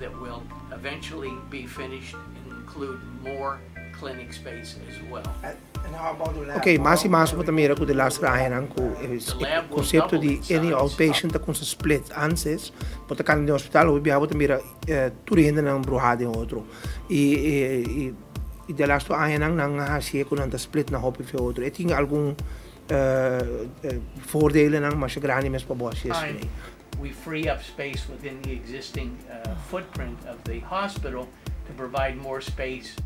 that will eventually be finished and include more clinic space as well. And how about the lab? Ok, mas po tamira ko de lastra ayan ko o concepto di any outpatient ta kunsa split antes pota kan de hospital o biabo tamira turenda ng bruhade outro e de lastra ayan nang hasie ko nang split na hopi fe outro e tinha algum voordelen ng mas grande mes pabosis. We free up space within the existing footprint of the hospital to provide more space.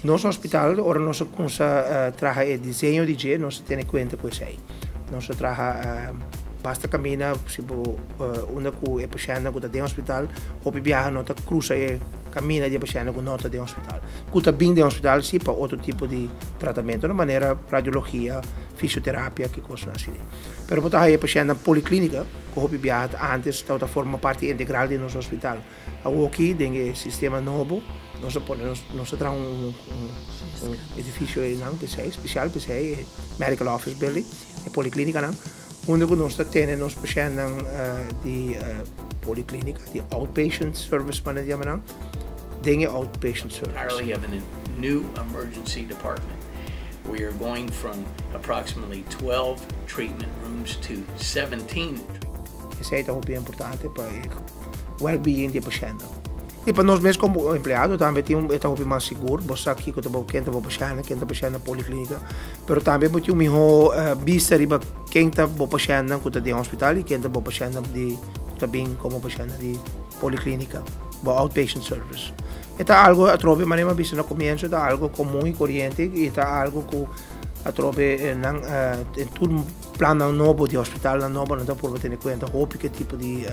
Nosso hospital, ora nosso kunsa traha e disegno di G, non si tiene conta con sei. Non si traha basta cammina, si può una cu e paciente con da hospital, o viaja nota cruza e cammina di paciente con nota di hospital. Cuta bin di hospital si per altro tipo di trattamento, una maniera radiologia, fisioterapia, che cosa assim. Però poteva e paciente policlínica, con o viaja antes, stava forma parte integrale del nostro hospital. Aqui tem sistema novo, nós temos edifício não PCI especial PCI medical office building e policlínica não onde nós temos nos pacientes de policlínica de outpatient service para dizer não tem outpatient service. We have a new emergency department. We are going from approximately 12 treatment rooms to 17. Isso é bem importante para o well-being do paciente. E para nós mesmos como empregado também temos mais seguro, você aqui que estamos quem está paciente na policlínica, mas também temos melhor vista riba quem está paciente que está de hospital e quem está paciente de também como paciente de policlínica, outpatient service. É algo a trobe maneira vista no começo, é algo comum e corrente e é algo que a trobe em todo plano novo de hospital novo não dá por ter em conta que tipo de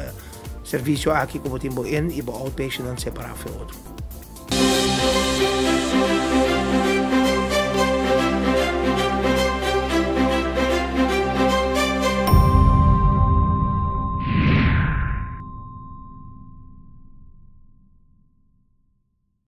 serviço aqui como tempo in e outpatient separado outro.